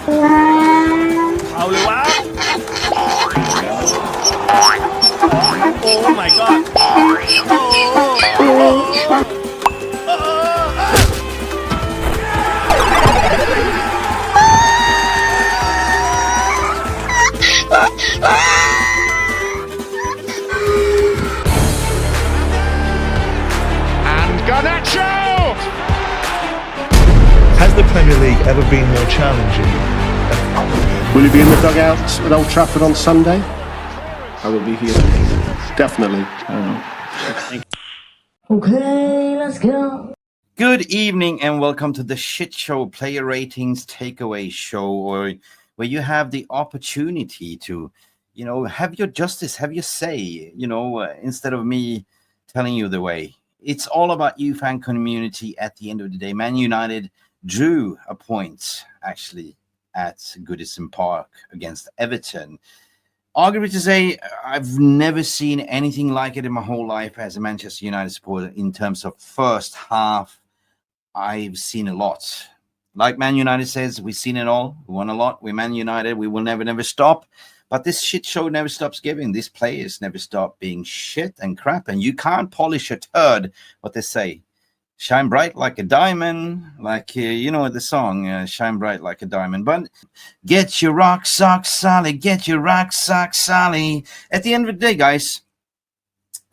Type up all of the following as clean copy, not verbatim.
เอาเลยวะ Oh my god. Has the Premier League ever been more challenging? Will you be in the dugout at Old Trafford on Sunday? I will be here. Definitely. Okay, let's go. Good evening and welcome to the Shit Show Player Ratings Takeaway Show, where you have the opportunity to, have your justice, have your say, instead of me telling you the way. It's all about you, fan community. At the end of the day, Man United drew a point, actually, at Goodison Park against Everton. Arguably to say, I've never seen anything like it in my whole life as a Manchester United supporter in terms of first half. I've seen a lot. Like Man United says, we've seen it all. We won a lot. We're Man United. We will never stop. But this shit show never stops giving. These players never stop being shit and crap. And you can't polish a turd, what they say. Shine bright like a diamond. Like, the song, Shine Bright Like a Diamond. But get your rock sock solid. Get your rock sock solid. At the end of the day, guys,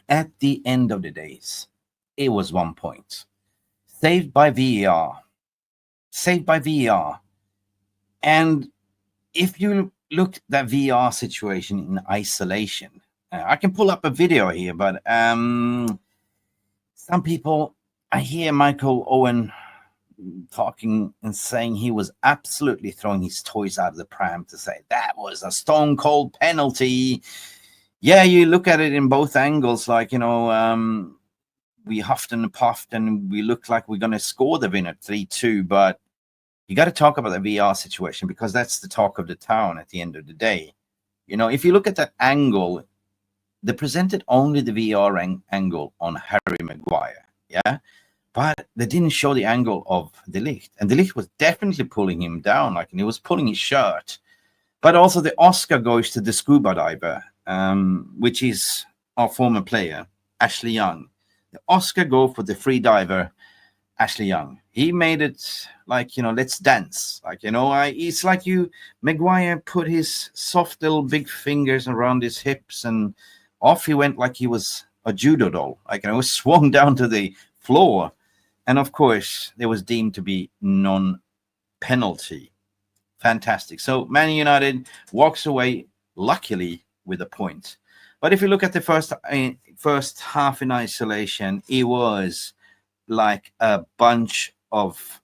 at the end of the days, it was 1 point. Saved by VAR. Saved by VAR. And if you look at that VAR situation in isolation, I can pull up a video here, but some people, I hear Michael Owen talking and saying he was absolutely throwing his toys out of the pram to say that was a stone cold penalty. Yeah, you look at it in both angles, like, we huffed and puffed and we looked like we're going to score the winner 3-2, but you got to talk about the VR situation because that's the talk of the town at the end of the day. If you look at that angle, they presented only the VR angle on Harry Maguire, yeah? But they didn't show the angle of De Ligt. And De Ligt was definitely pulling him down, and he was pulling his shirt. But also the Oscar goes to the scuba diver, which is our former player, Ashley Young. The Oscar go for the free diver, Ashley Young. He made it like, let's dance. It's like Maguire put his soft little big fingers around his hips and off he went like he was a judo doll. Was swung down to the floor. And of course, it was deemed to be non-penalty. Fantastic. So Man United walks away, luckily, with a point. But if you look at the first half in isolation, it was like a bunch of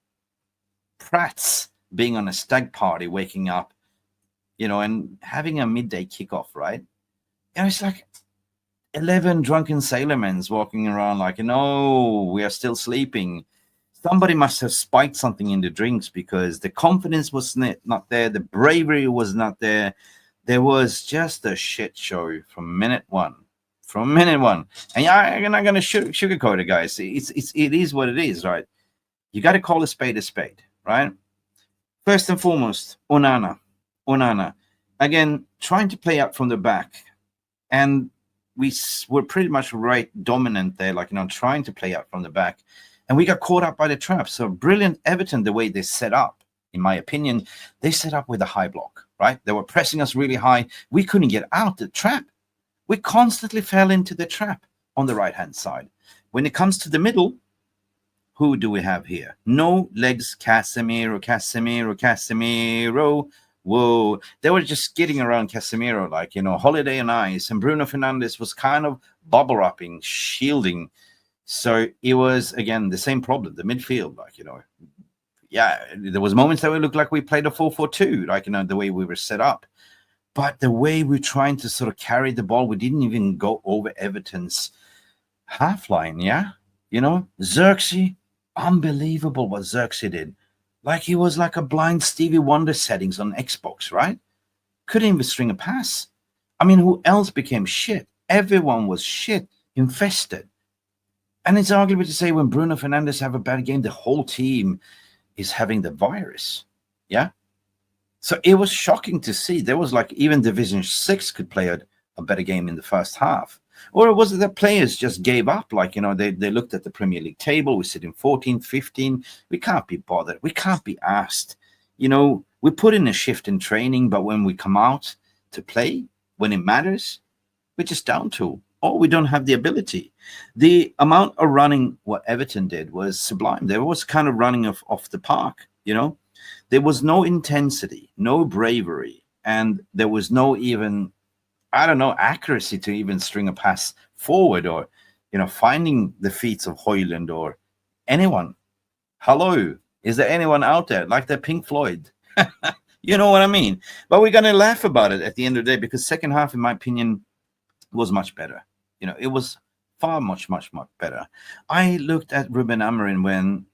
prats being on a stag party, waking up, and having a midday kickoff, right? And it's like 11 drunken sailormen walking around like, no, we are still sleeping. Somebody must have spiked something in the drinks because the confidence was not there. The bravery was not there. There was just a shit show from minute one. And I'm not going to sugarcoat it, guys. It is what it is, right? You got to call a spade, right? First and foremost, Onana. Again, trying to play up from the back. And we were pretty much right dominant there, trying to play out from the back. And we got caught up by the trap. So brilliant Everton, the way they set up, in my opinion, they set up with a high block, right? They were pressing us really high. We couldn't get out the trap. We constantly fell into the trap on the right-hand side. When it comes to the middle, who do we have here? No legs, Casemiro. Whoa. They were just skidding around Casemiro holiday on ice. And Bruno Fernandes was kind of bubble wrapping, shielding. So it was, again, the same problem, the midfield, yeah, there was moments that we looked like we played a 4-4-2, the way we were set up. But the way we're trying to sort of carry the ball, we didn't even go over Everton's half line, yeah? Xerxes, unbelievable what Xerxes did. He was like a blind Stevie Wonder settings on Xbox, right? Couldn't even string a pass. Who else became shit? Everyone was shit, infested. And it's arguable to say when Bruno Fernandes have a bad game, the whole team is having the virus. Yeah. So it was shocking to see. There was like even Division 6 could play a better game in the first half. Or was it that players just gave up? Like, they looked at the Premier League table. We're sitting 14th, 15th. We can't be bothered. We can't be asked. We put in a shift in training, but when we come out to play, when it matters, we're just down to, or we don't have the ability. The amount of running what Everton did was sublime. There was kind of running off the park, There was no intensity, no bravery, and there was no even, accuracy to even string a pass forward or, finding the feet of Højlund or anyone. Hello, is there anyone out there like the Pink Floyd? You know what I mean? But we're going to laugh about it at the end of the day, because second half, in my opinion, was much better. It was far much better. I looked at Ruben Amorim when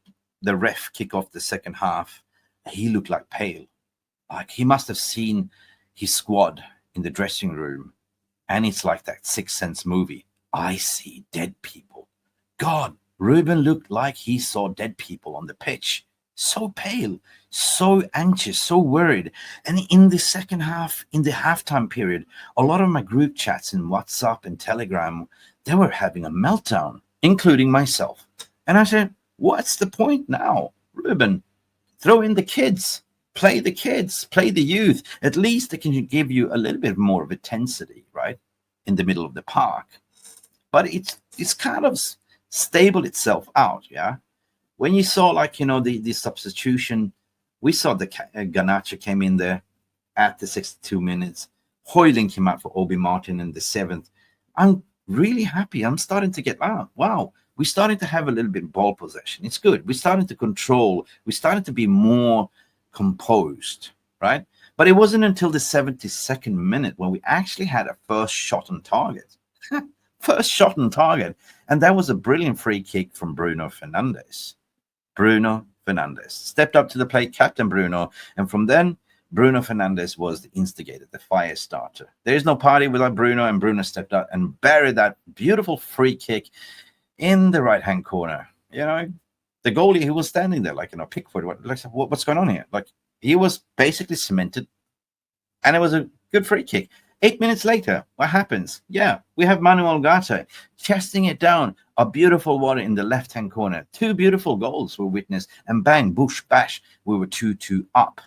the ref kicked off the second half. He looked like pale. Like he must have seen his squad in the dressing room. And it's like that Sixth Sense movie. I see dead people. God, Ruben looked like he saw dead people on the pitch. So pale, so anxious, so worried. And in the second half, in the halftime period, a lot of my group chats in WhatsApp and Telegram, they were having a meltdown, including myself. And I said, what's the point now? Ruben, throw in the kids, play the youth. At least they can give you a little bit more of intensity, right? In the middle of the park. But it's kind of stable itself out, yeah? When you saw, the substitution, we saw the Garnacho came in there at the 62 minutes. Højlund came out for Obi Martin in the 7th. I'm really happy. I'm starting to get, wow, we're starting to have a little bit of ball possession. It's good. We're starting to control. We're starting to be more composed, right? But it wasn't until the 72nd minute when we actually had a first shot on target. First shot on target. And that was a brilliant free kick from Bruno Fernandes. Bruno Fernandes stepped up to the plate, Captain Bruno. And from then, Bruno Fernandes was the instigator, the fire starter. There is no party without Bruno, and Bruno stepped up and buried that beautiful free kick in the right-hand corner. The goalie, he was standing there Pickford. What's going on here? He was basically cemented, and it was a good free kick. 8 minutes later, what happens? Yeah, we have Manuel ugarte chesting it down. A beautiful water in the left-hand corner. 2 beautiful goals were witnessed, and bang, boosh, bash, we were 2-2 up.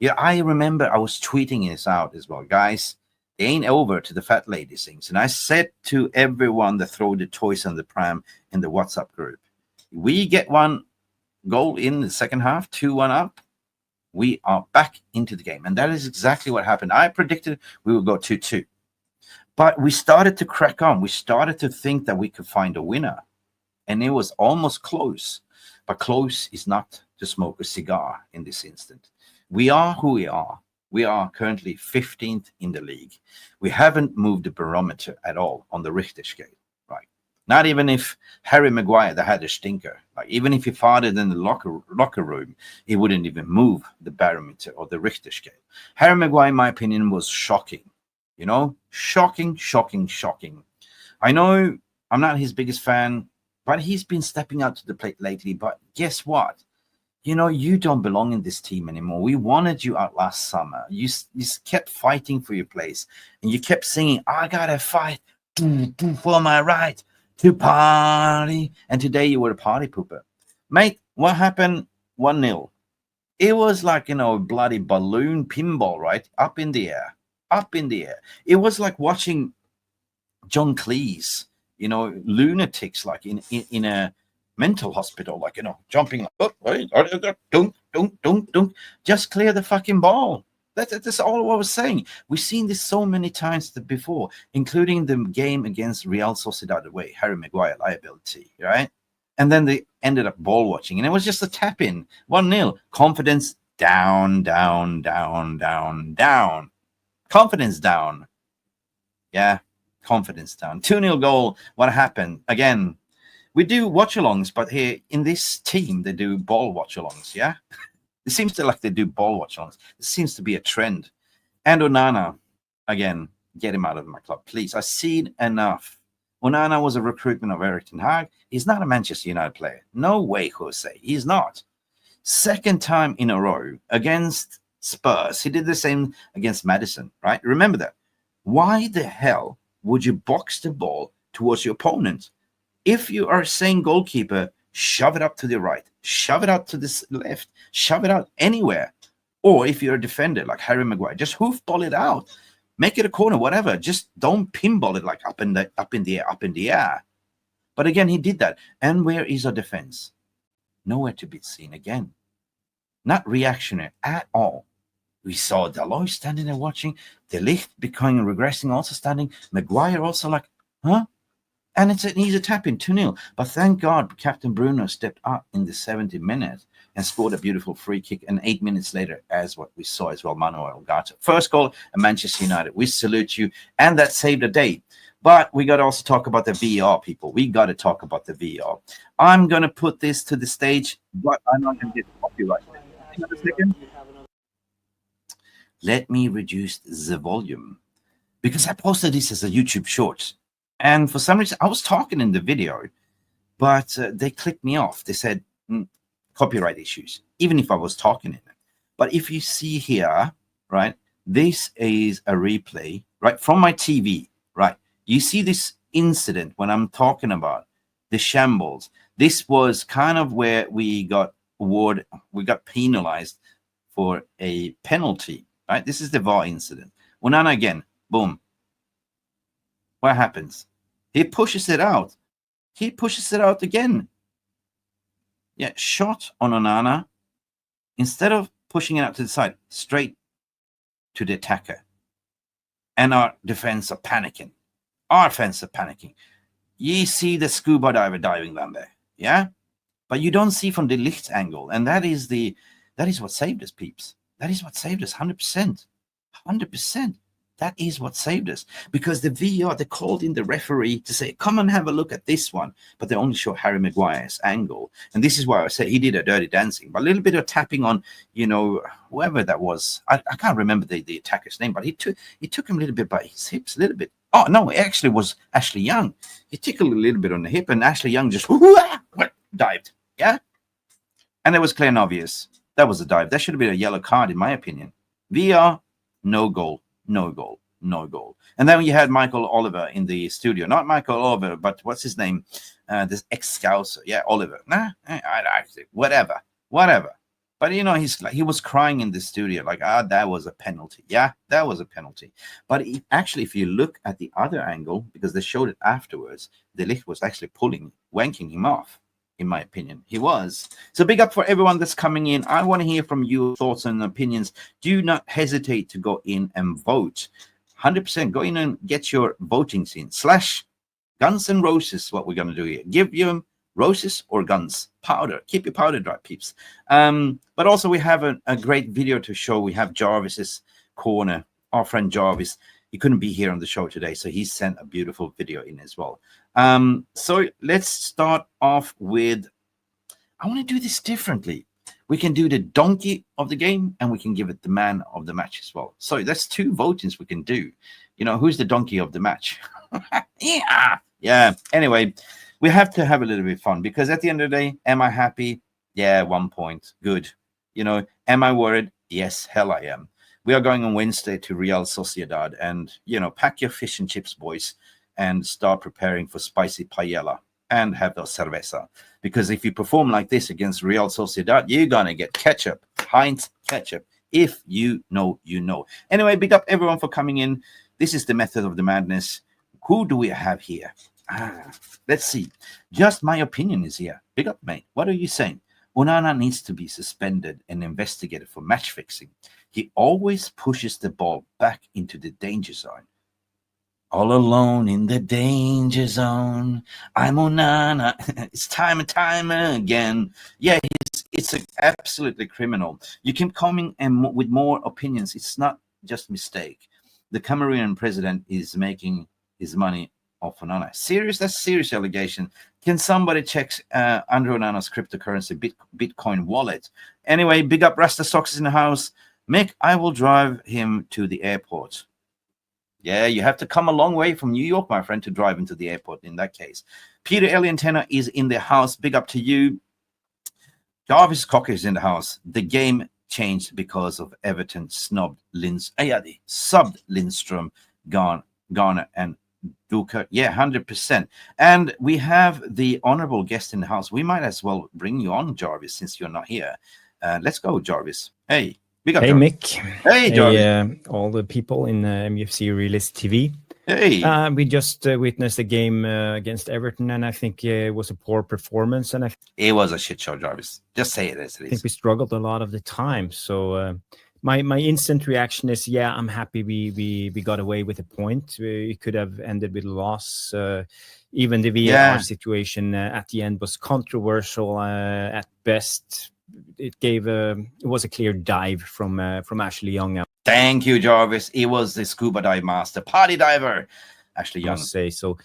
Yeah, I remember I was tweeting this out as well. Guys, it ain't over to the fat lady things. And I said to everyone that throw the toys on the pram in the WhatsApp group, we get 1 goal in the second half, 2-1 up, we are back into the game. And that is exactly what happened. I predicted we would go 2-2. But we started to crack on. We started to think that we could find a winner. And it was almost close. But close is not to smoke a cigar in this instant. We are who we are. We are currently 15th in the league. We haven't moved the barometer at all on the Richter scale. Right? Not even if Harry Maguire that had a stinker, even if he farted in the locker room, he wouldn't even move the barometer or the Richter scale. Harry Maguire, in my opinion, was shocking. Shocking. I know I'm not his biggest fan, but he's been stepping out to the plate lately. But guess what? You don't belong in this team anymore. We wanted you out last summer. You kept fighting for your place, and you kept singing, I gotta fight for my right to party. And today you were a party pooper. Mate, what happened? 1-0. It was like, bloody balloon pinball, right? Up in the air. It was like watching John Cleese, lunatics, in a mental hospital, jumping, dunk, just clear the fucking ball. That's all I was saying. We've seen this so many times before, including the game against Real Sociedad away, Harry Maguire liability, right? And then they ended up ball watching, and it was just a tap in, 1-0. Confidence down. Confidence down. Yeah, confidence down. 2-0 goal. What happened? Again, we do watch-alongs, but here in this team, they do ball watch-alongs, yeah? It seems to they do ball watch-alongs. It seems to be a trend. And Onana, again, get him out of my club, please. I've seen enough. Onana was a recruitment of Erik ten Hag. He's not a Manchester United player. No way, Jose. He's not. Second time in a row against Spurs. He did the same against Madison, right? Remember that. Why the hell would you box the ball towards your opponent? If you are saying goalkeeper, shove it up to the right, shove it out to the left, shove it out anywhere. Or if you're a defender like Harry Maguire, just hoof ball it out, make it a corner, whatever. Just don't pinball it like up in the air. But again, he did that. And where is our defense? Nowhere to be seen again. Not reactionary at all. We saw Deloy standing there watching, De Ligt becoming regressing, also standing, Maguire also like, huh? And it's an easy tap in 2-0. But thank God Captain Bruno stepped up in the 70th minute and scored a beautiful free kick. And 8 minutes later, as what we saw as well, Manuel ugarte. First goal at Manchester United. We salute you. And that saved the day. But we got to also talk about the VAR, people. We got to talk about the VAR. I'm going to put this to the stage, but I'm not going to get copyright. Hang on a second. Let me reduce the volume because I posted this as a YouTube short. And for some reason, I was talking in the video, but they clicked me off. They said copyright issues, even if I was talking in it. But if you see here, right, this is a replay, right, from my TV, right? You see this incident when I'm talking about the shambles. This was kind of where we got penalized for a penalty, right? This is the VAR incident. Onana again, boom. What happens? He pushes it out. He pushes it out again. Yeah, shot on Onana. Instead of pushing it out to the side, straight to the attacker. And our defense are panicking. Our defense are panicking. You see the scuba diver diving down there, yeah? But you don't see from the Ligt angle. And that is what saved us, peeps. That is what saved us, 100%. 100%. That is what saved us. Because the VAR, they called in the referee to say, come and have a look at this one. But they only show Harry Maguire's angle. And this is why I say he did a dirty dancing. But a little bit of tapping on, whoever that was. I can't remember the attacker's name, but he took him a little bit by his hips, a little bit. Oh, no, it actually was Ashley Young. He tickled a little bit on the hip, and Ashley Young just dived. Yeah? And it was clear and obvious. That was a dive. That should have been a yellow card, in my opinion. VAR, no goal. No goal, no goal. And then you had Michael Oliver in the studio. Not Michael Oliver, but what's his name? This ex-scouser. Yeah, Oliver. Whatever. But, he was crying in the studio like, that was a penalty. Yeah, that was a penalty. But actually, if you look at the other angle, because they showed it afterwards, De Ligt was actually wanking him off. In my opinion, he was. So big up for everyone that's coming in. I want to hear from your thoughts and opinions. Do not hesitate to go in and vote. 100% go in and get your voting in. / guns and roses, what we're going to do here. Give you roses or guns. Powder. Keep your powder dry, peeps. But also we have a great video to show. We have Jarvis's corner. Our friend Jarvis. He couldn't be here on the show today, so he sent a beautiful video in as well. So let's start off with, I want to do this differently. We can do the donkey of the game, and we can give it the man of the match as well. So that's 2 votings we can do. Who's the donkey of the match? Yeah. Anyway, we have to have a little bit of fun, because at the end of the day, am I happy? Yeah, 1 point. Good. Am I worried? Yes, hell I am. We are going on Wednesday to Real Sociedad, and, pack your fish and chips, boys, and start preparing for spicy paella and have the cerveza. Because if you perform like this against Real Sociedad, you're going to get ketchup, Heinz ketchup. If you know, you know. Anyway, big up everyone for coming in. This is the method of the madness. Who do we have here? Let's see. Just my opinion is here. Big up, mate. What are you saying? Onana needs to be suspended and investigated for match fixing. He always pushes the ball back into the danger zone. All alone in the danger zone. I'm Onana. It's time and time again. Yeah, it's absolutely criminal. You keep coming and with more opinions. It's not just mistake. The Cameroonian president is making his money off Onana. Serious? That's serious allegation. Can somebody check Andrew Onana's cryptocurrency Bitcoin wallet? Anyway, big up Rastastock in the house. Mick, I will drive him to the airport. Yeah, you have to come a long way from New York, my friend, to drive into the airport in that case. Peter Eliantena is in the house. Big up to you. Jarivs Cocker is in the house. The game changed because of Everton subbed Lindstrom, Garner, and Duker. Yeah, 100%. And we have the honorable guest in the house. We might as well bring you on, Jarvis, since you're not here. Let's go, Jarvis. Hey, we got Hey, Jarvis. Mick. Hey, Jarvis. All the people in MUFC Realist TV. Hey. We just witnessed a game against Everton, and I think it was a poor performance. And It was a shit show, Jarvis. Just say it as it is. I think we struggled a lot of the time. So my instant reaction is, yeah, I'm happy we got away with a point. We could have ended with a loss. Even the VAR situation at the end was controversial at best. It was a clear dive from Ashley Young. Thank you, Jarvis. It was the scuba dive master, party diver, Ashley Young. I must say so.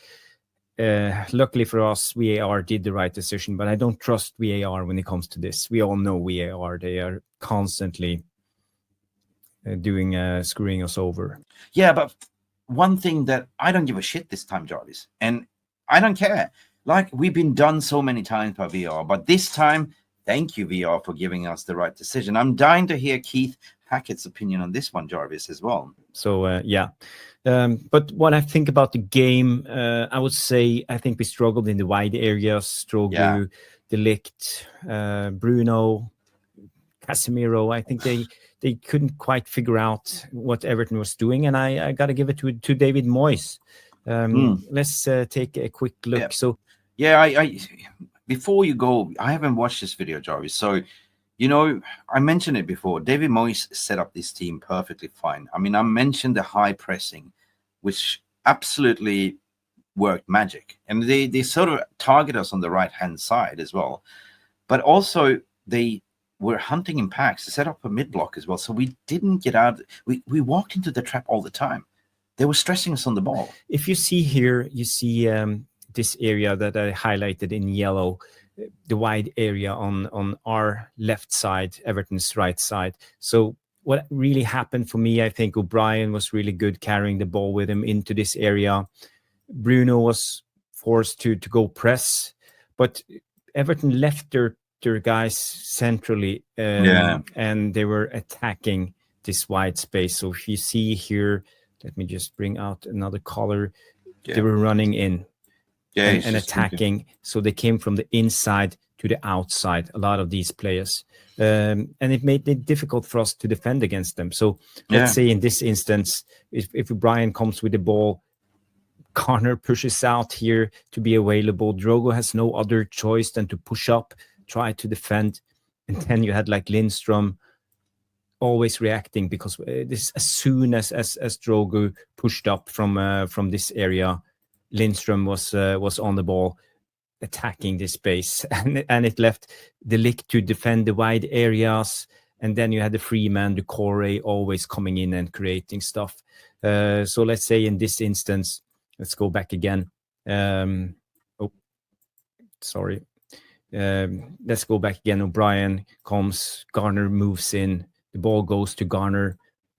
Luckily for us, VAR did the right decision, but I don't trust VAR when it comes to this. We all know VAR; they are constantly screwing us over. Yeah, but one thing that I don't give a shit this time, Jarvis, and I don't care. Like, we've been done so many times by VR, but this time, thank you, VR, for giving us the right decision. I'm dying to hear Keith Hackett's opinion on this one, Jarvis, as well. So, yeah. But what I think about the game, I would say I think we struggled in the wide areas. Strogu, De Ligt, Bruno, Casemiro. I think they couldn't quite figure out what Everton was doing. And I got to give it to David Moyes. Let's take a quick look. Yeah. So, I before you go, I haven't watched this video, Jarvis. So, you know, I mentioned it before. David Moyes set up this team perfectly fine. I mean, I mentioned the high pressing, which absolutely worked magic. And they sort of target us on the right-hand side as well. But also, they were hunting in packs to set up a mid-block as well. So we didn't get out. We walked into the trap all the time. They were stressing us on the ball. If you see here, you see this area that I highlighted in yellow, the wide area on our left side, Everton's right side. So what really happened for me, I think O'Brien was really good carrying the ball with him into this area. Bruno was forced to go press, but Everton left their guys centrally and they were attacking this wide space. So if you see here, let me just bring out another color. They were running in and attacking. So they came from the inside to the outside, a lot of these players. And it made it difficult for us to defend against them. So let's say in this instance, if O'Brien comes with the ball, Connor pushes out here to be available. Drogo has no other choice than to push up, try to defend. And then you had like Lindstrom always reacting, because this, as soon as Drogo pushed up from this area, Lindstrom was on the ball attacking this space, and it left De Ligt to defend the wide areas, and then you had the free man, the Corey, always coming in and creating stuff. So let's say in this instance, let's go back again. Let's go back again. O'Brien comes, Garner moves in, the ball goes to Garner.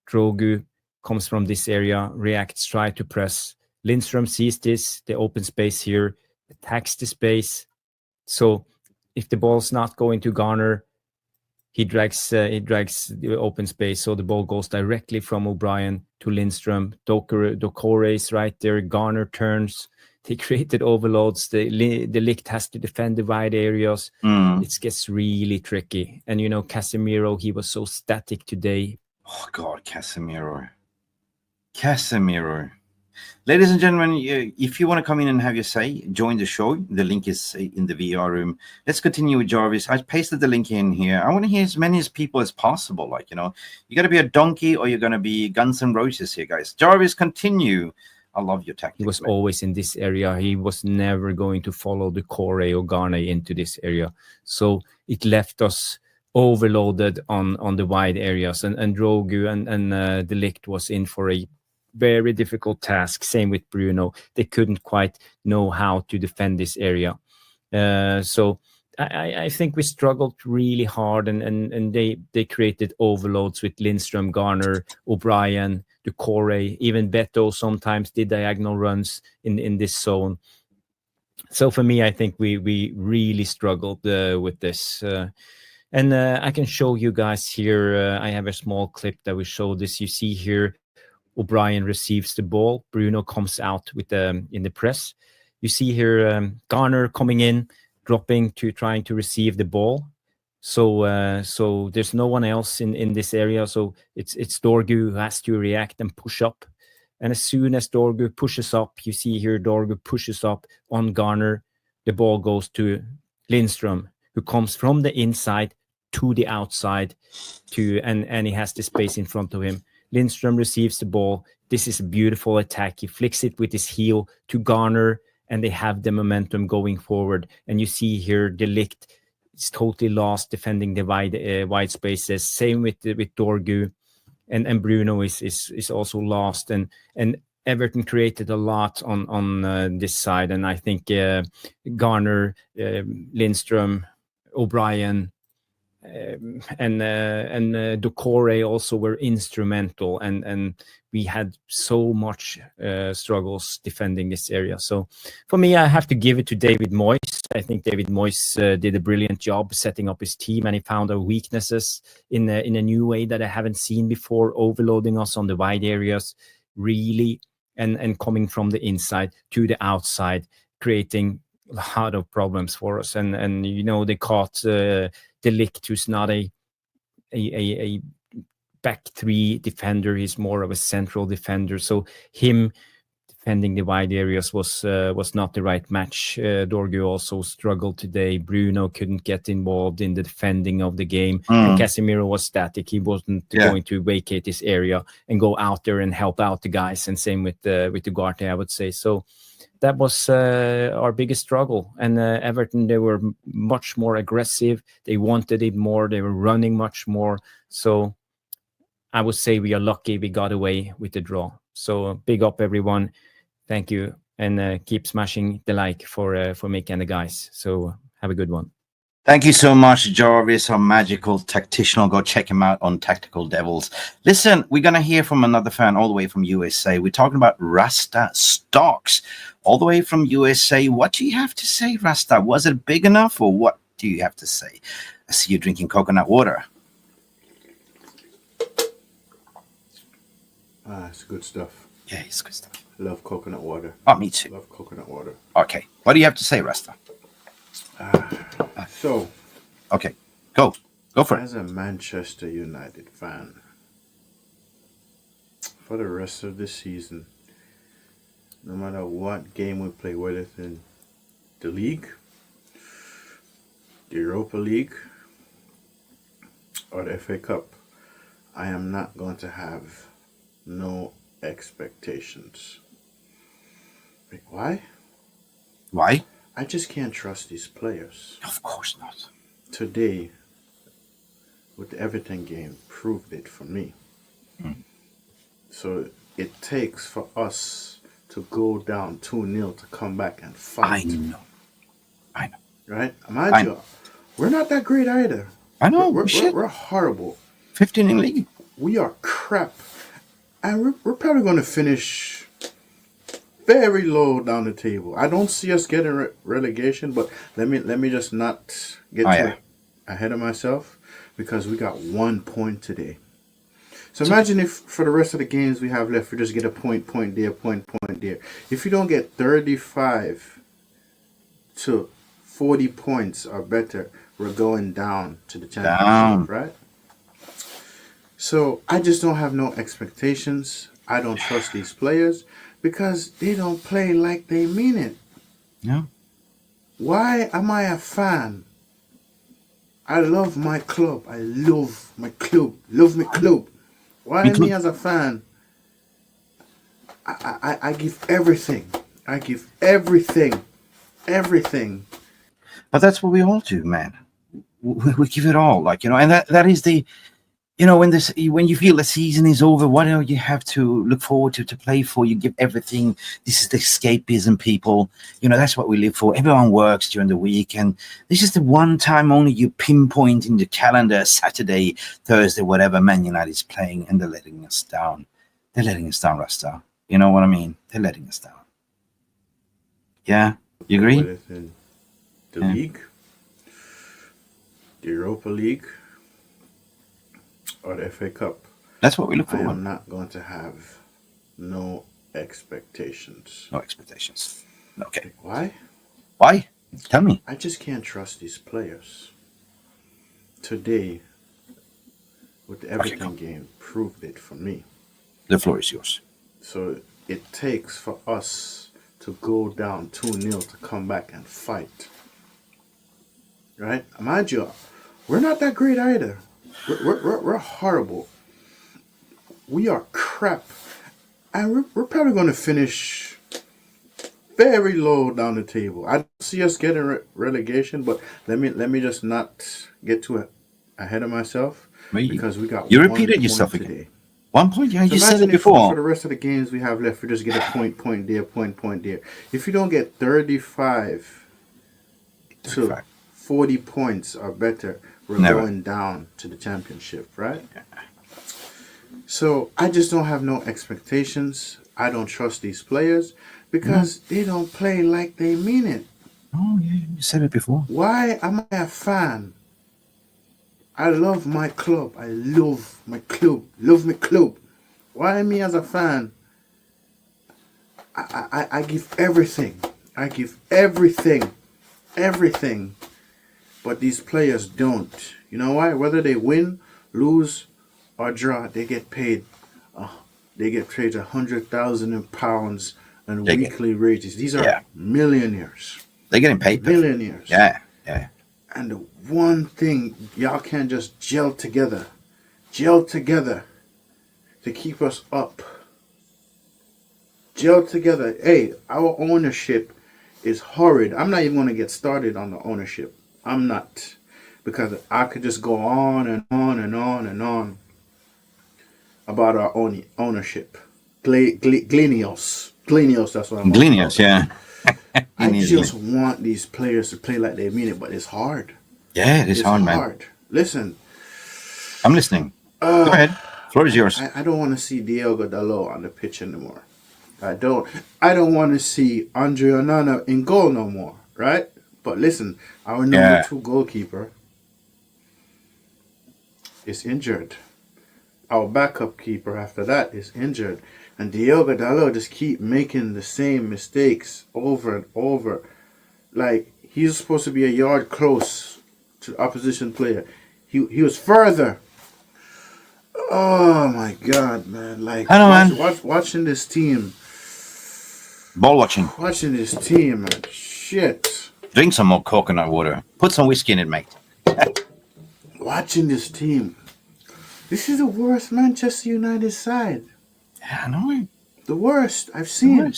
Drogu comes from this area, reacts, try to press. Lindstrom sees this, the open space here, attacks the space. So if the ball's not going to Garner, he drags the open space. So the ball goes directly from O'Brien to Lindstrom. Dokore is right there. Garner turns. They created overloads. The Ligt has to defend the wide areas. It gets really tricky. And, you know, Casemiro, he was so static today. Oh, God, Casemiro. Ladies and gentlemen, if you want to come in and have your say, join the show. The link is in the VR room. Let's continue with Jarvis. I pasted the link in here. I want to hear as many people as possible. Like, you know, you got to be a donkey or you're going to be Guns N' Roses here, guys. Jarvis, continue. I love your tactics. He was always in this area. He was never going to follow the Corey or Garner into this area. So it left us overloaded on the wide areas. And Drogu and De Ligt was in for a very difficult task. Same with Bruno. They couldn't quite know how to defend this area. So I think we struggled really hard, and they created overloads with Lindstrom, Garner, O'Brien, the Corey, even Beto sometimes did diagonal runs in this zone. So for me, I think we really struggled with this. And I can show you guys here. I have a small clip that will show this. You see here, O'Brien receives the ball. Bruno comes out with in the press. You see here Garner coming in, dropping to trying to receive the ball. So there's no one else in this area. So it's Dorgu who has to react and push up. And as soon as Dorgu pushes up, you see here Dorgu pushes up on Garner. The ball goes to Lindstrom, who comes from the inside to the outside and he has the space in front of him. Lindstrom receives the ball. This is a beautiful attack. He flicks it with his heel to Garner, and they have the momentum going forward. And you see here, De Ligt is totally lost defending the wide spaces. Same with Dorgu, and Bruno is also lost. And Everton created a lot on this side, and I think Garner, Lindstrom, O'Brien, and Doucouré also were instrumental, and we had so much struggles defending this area. So for me, I have to give it to David Moyes. I think David Moyes did a brilliant job setting up his team, and he found our weaknesses in a new way that I haven't seen before, overloading us on the wide areas, really, and coming from the inside to the outside, creating a lot of problems for us. And you know, they caught De Ligt, who's not a back three defender. He's more of a central defender. So him defending the wide areas was not the right match. Dorgu also struggled today. Bruno couldn't get involved in the defending of the game. And Casemiro was static. He wasn't going to vacate this area and go out there and help out the guys. And same with ugarte, I would say. So that was our biggest struggle. And Everton, they were much more aggressive. They wanted it more. They were running much more. So I would say we are lucky we got away with the draw. So big up, everyone. Thank you. And keep smashing the like for Mick and the guys. So have a good one. Thank you so much, Jarvis, our magical tactician. Go check him out on Tactical Devils. Listen, we're going to hear from another fan all the way from USA. We're talking about Rastastock, all the way from USA. What do you have to say, Rasta? Was it big enough, or what do you have to say? I see you drinking coconut water. It's good stuff. Yeah, it's good stuff. Love coconut water. Oh, me too. Love coconut water. Okay. What do you have to say, Rasta? So, okay, go for it. As a Manchester United fan, for the rest of the season, no matter what game we play, whether it's in the league, the Europa League, or the FA Cup, I am not going to have no expectations. Why? Why? I just can't trust these players. Of course not. Today, with the Everton game, proved it for me. So it takes for us to go down 2-0 to come back and fight. I know. Right? Mind you, we're not that great either. I know. We're horrible. 15 in league. We are crap. And we're probably going to finish very low down the table. I don't see us getting relegation, but let me just not get ahead of myself, because we got 1 point today. So imagine if for the rest of the games we have left, we just get a point there, point there. If you don't get 35 to 40 points or better, we're going down to the championship, right? So I just don't have no expectations. I don't trust these players because they don't play like they mean it. Yeah. Why am I a fan? I love my club. I love my club. Love my club. Why me as a fan? I give everything. I give everything. Everything. But that's what we all do, man. We give it all, like, you know, and that is the, you know, when you feel the season is over, what do you have to look forward to play for? You give everything. This is the escapism, people. You know, that's what we live for. Everyone works during the week, and this is the one time only you pinpoint in the calendar, Saturday, Thursday, whatever, Man United is playing, and they're letting us down. They're letting us down, Rasta. You know what I mean? They're letting us down. Yeah? You agree? The league, the Europa League or the FA Cup, That's what we look I for. am not going to have no expectations. No expectations. Okay. Why? Why? Tell me. I just can't trust these players. Today, with the Everton game, proved it for me. The floor is yours. So it takes for us to go down 2-0 to come back and fight. Right? Mind you, we're not that great either. We're horrible. We are crap. And we're probably going to finish very low down the table. I don't see us getting relegation, but let me just not get too ahead of myself, because we got you one repeated yourself point again. today. 1 point? Yeah, So you said imagine it if for before. the rest of the games we have left, we just get a point there, point there. If you don't get 35 to 35. 40 points or better, we're Never. going down to the championship, right? So I just don't have no expectations. I don't trust these players because they don't play like they mean it. Oh, yeah, you said it before. Why am I a fan? I love my club. I love my club. Love my club. Why me as a fan? I give everything. I give everything. Everything. But these players don't. You know why? Whether they win, lose, or draw, they get paid. They get paid £100,000 and weekly wages. These are millionaires. They're getting paid. Millionaires. Yeah. And the one thing, y'all can't just gel together to keep us up. Gel together. Hey, our ownership is horrid. I'm not even going to get started on the ownership. I'm not. Because I could just go on and on and on and on about our own ownership. Glenios, that's what I'm Glenios, yeah. I just want these players to play like they mean it, but it's hard. Yeah, it's hard, man. Listen. I'm listening. Go ahead. Floor is yours. I don't want to see Diogo Dalot on the pitch anymore. I don't want to see Andre Onana in goal no more, right? But listen, our number 2 goalkeeper is injured. Our backup keeper after that is injured. And Diogo Dalot just keep making the same mistakes over and over. Like, he's supposed to be a yard close to the opposition player. He was further. Oh my God, man! Like, watching this team. Ball watching. Watching this team, man. Shit. Drink some more coconut water. Put some whiskey in it, mate. Watching this team. This is the worst Manchester United side. Yeah, I know. The worst I've seen.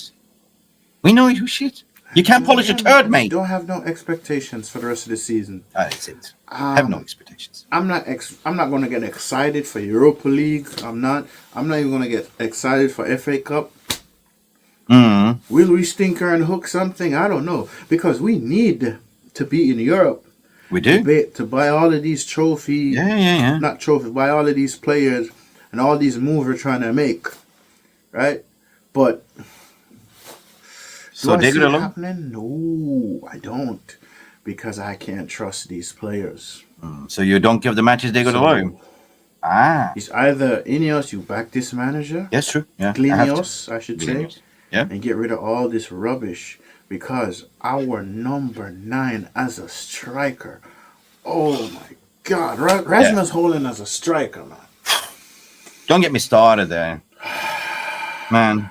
We know you shit. You can't polish a turd, mate. Don't have no expectations for the rest of the season. That's it. Have no expectations. I'm not going to get excited for Europa League. I'm not even going to get excited for FA Cup. Will we stinker and hook something? I don't know, because we need to be in Europe. We do to buy all of these trophies. Yeah. Not trophies. Buy all of these players and all these moves we're trying to make, right? But so do I see it alone? happening? No, I don't, because I can't trust these players. So you don't give the matches they go alone. It's either Ineos, you back this manager. Yes, true. Yeah, Glenios, I should say. Yeah. And get rid of all this rubbish, because our number 9 as a striker. Oh my God, Rasmus Holland as a striker, man. Don't get me started there, man.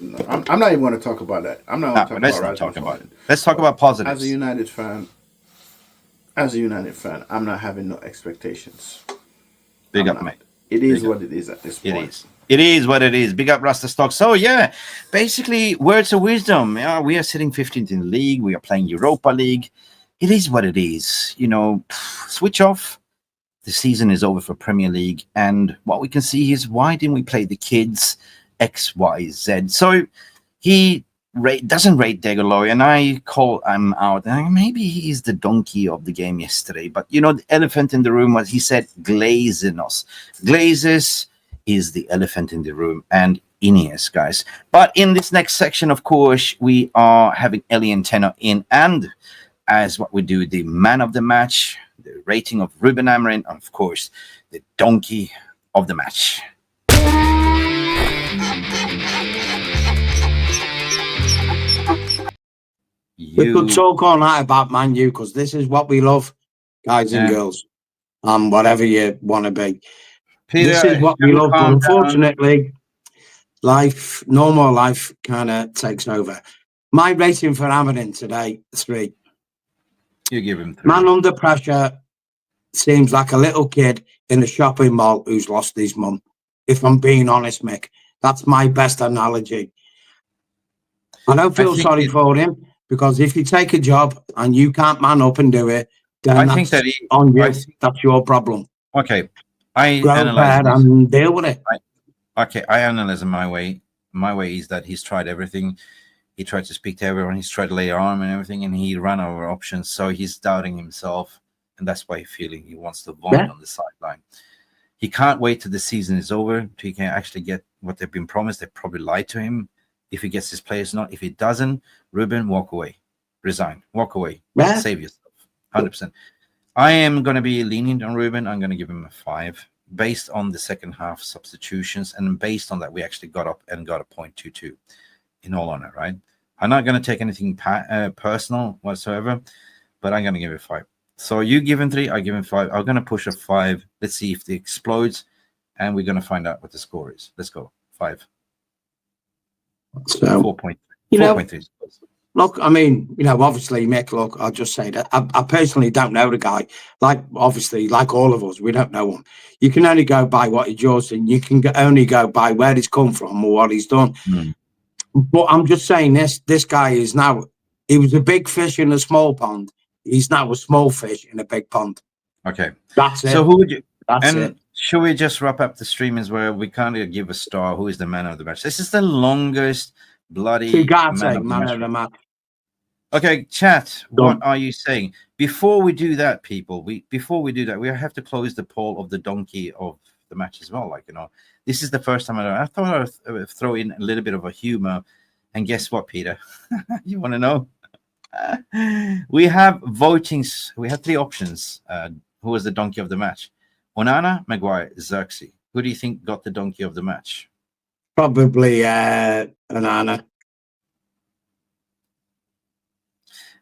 No, I'm not even going to talk about that. I'm not going to talk about Rasmus. Let's talk about positives. As a United fan, I'm not having no expectations. Big up, mate. It is what it is at this point. It is what it is. Big up Rastastock. So yeah, basically words of wisdom. Yeah, we are sitting 15th in the league. We are playing Europa League. It is what it is. You know, switch off. The season is over for Premier League, and what we can see is, why didn't we play the kids? X, Y, Z. So he doesn't rate Degoloy, and I call him out. Maybe he's the donkey of the game yesterday, but you know, the elephant in the room was, he said Glazenos. Glazes is the elephant in the room, and Ineos, guys. But in this next section, of course, we are having Ellie and Tenor in, and as what we do, the man of the match, the rating of Ruben Amorim, and of course, the donkey of the match. We could talk all night about Man U because this is what we love, guys and girls, and whatever you want to be. Peter, this is what we love, but unfortunately, normal life kind of takes over. My rating for Amorim today, 3. You give him 3. Man under pressure seems like a little kid in a shopping mall who's lost his mum. If I'm being honest, Mick, that's my best analogy. I don't feel sorry for him because if you take a job and you can't man up and do it, then that's on you. That's your problem. Okay, I grow analyze this and deal with it. I analyze it my way. My way is that he's tried everything. He tried to speak to everyone. He's tried to lay arm and everything, and he ran over options. So he's doubting himself, and that's why he's feeling he wants to vomit on the sideline. He can't wait till the season is over till he can actually get what they've been promised. They probably lied to him. If he gets his players, not. If he doesn't, Ruben, walk away, resign, walk away, save yourself, 100%. I am going to be lenient on Ruben. I'm going to give him a 5 based on the second half substitutions, and based on that, we actually got up and got a 0.22. In all honor, right? I'm not going to take anything personal whatsoever, but I'm going to give it 5. So you give him 3, I give him 5. I'm going to push a 5. Let's see if it explodes, and we're going to find out what the score is. Let's go 5. So 4.3. 4.3. Look, I mean, obviously, Mick, look, I'll just say that I personally don't know the guy. Obviously, like all of us, we don't know him. You can only go by what he does, and you can only go by where he's come from or what he's done. But I'm just saying this guy is now, he was a big fish in a small pond. He's now a small fish in a big pond. Okay. That's it. So who would you, That's it. Should we just wrap up the stream as well? We can't give a star. Who is the man of the match? This is the longest bloody ugarte, man of the match. Okay, chat. What are you saying? Before we do that, people, we have to close the poll of the donkey of the match as well. This is the first time I thought I would throw in a little bit of a humor. And guess what, Peter? You want to know? We have votings. We have 3 options. Who was the donkey of the match? Onana, Maguire, Xerxes. Who do you think got the donkey of the match? Probably Onana.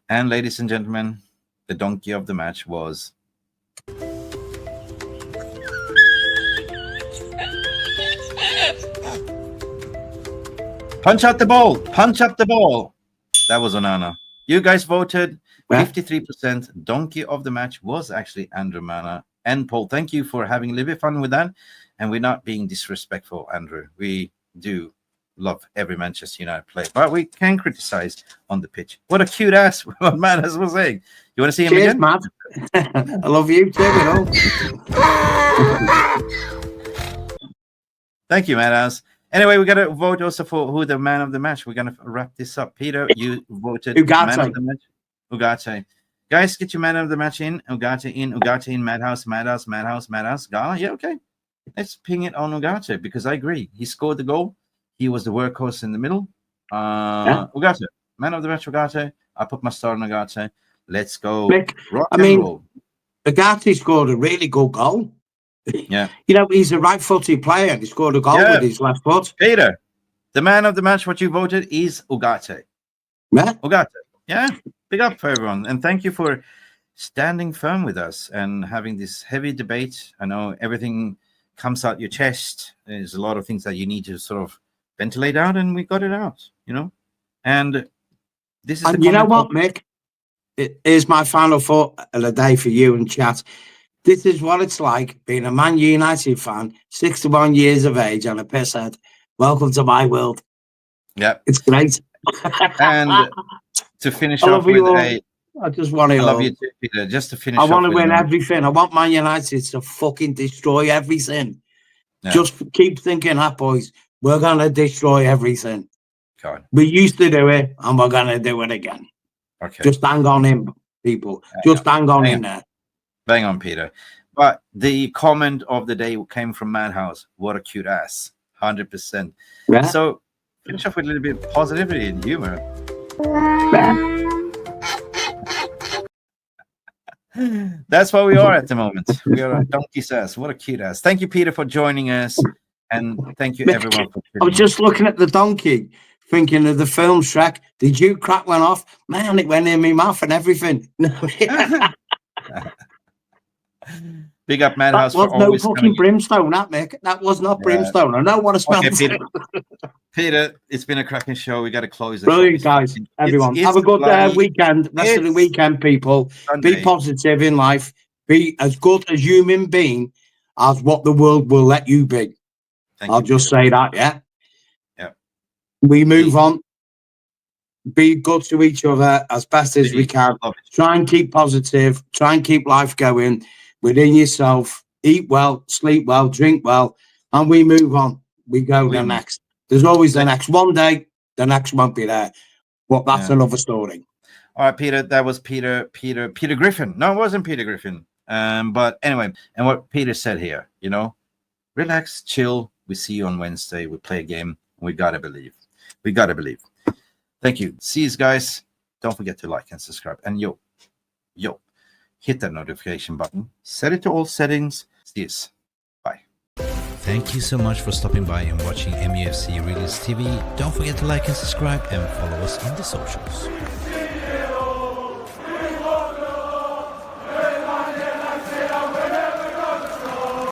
And ladies and gentlemen, the donkey of the match was punch out the ball. Punch up the ball. That was Onana. You guys voted 53%. Donkey of the match was actually Andrew Mana. And Paul, thank you for having a little bit of fun with that. And we're not being disrespectful, Andrew. We do love every Manchester United player, but we can criticize on the pitch. What a cute ass what Manas was saying. You want to see him again? Matt. I love you too. Thank you, Manas. Anyway, we got to vote also for who the man of the match. We're going to wrap this up. Peter, you voted man of the match. Ugarte. Guys, get your man of the match in. Ugarte in Madhouse. Gala. Yeah, okay. Let's ping it on Ugarte because I agree. He scored the goal. He was the workhorse in the middle. Ugarte. Man of the match, Ugarte. I put my star on Ugarte. Let's go. Mick, roll. Ugarte scored a really good goal. Yeah. He's a right-footed player and he scored a goal with his left foot. Peter, the man of the match, what you voted is Ugarte. Yeah. Ugarte. Yeah. Big up for everyone. And thank you for standing firm with us and having this heavy debate. I know everything comes out your chest. There's a lot of things that you need to sort of ventilate out, and we got it out, And this is and you know what, Mick? Here's my final thought of the day for you and chat. This is what it's like being a Man United fan, 61 years of age, and a pisshead. Welcome to my world. Yeah. It's great. And to finish off with I just want to. I love you too, Peter. Just to finish, I want to win everything. I want Man United to fucking destroy everything. Yeah. Just keep thinking that, boys. We're gonna destroy everything. God. We used to do it, and we're gonna do it again. Okay. Just hang on in, people. Hang on in there. Bang on, Peter. But the comment of the day came from Madhouse. What a cute ass. 100%. Yeah. So finish off with a little bit of positivity and humor. Yeah. That's what we are at the moment. We are a donkey's ass. What a cute ass. Thank you, Peter, for joining us. And thank you, everyone, for I was just looking at the donkey, thinking of the film Shrek. Did you crack one off? Man, it went in my mouth and everything. Big up That Madhouse was for no always fucking coming. brimstone, that, Mick. That was not brimstone. I know what it smells Okay, like. Peter, it's been a cracking show. We got to close the Brilliant, show. guys. Everyone, have a good weekend. Rest of the weekend, people. Sunday. Be positive in life. Be as good a human being as what the world will let you be. I'll just say that, yeah? Yeah. We move on. Be good to each other as best as we can. Try and keep positive. Try and keep life going within yourself. Eat well, sleep well, drink well, and we move on. We go the next. There's always the next. One day, the next won't be there. But that's another story. All right, Peter. That was Peter Griffin. No, it wasn't Peter Griffin. But anyway, and what Peter said here, relax, chill. We see you on Wednesday. We play a game. We gotta believe. We gotta believe. Thank you. See you guys. Don't forget to like and subscribe. And yo, hit that notification button. Set it to all settings. See you. Bye. Thank you so much for stopping by and watching MUFC Realist TV. Don't forget to like and subscribe and follow us on the socials.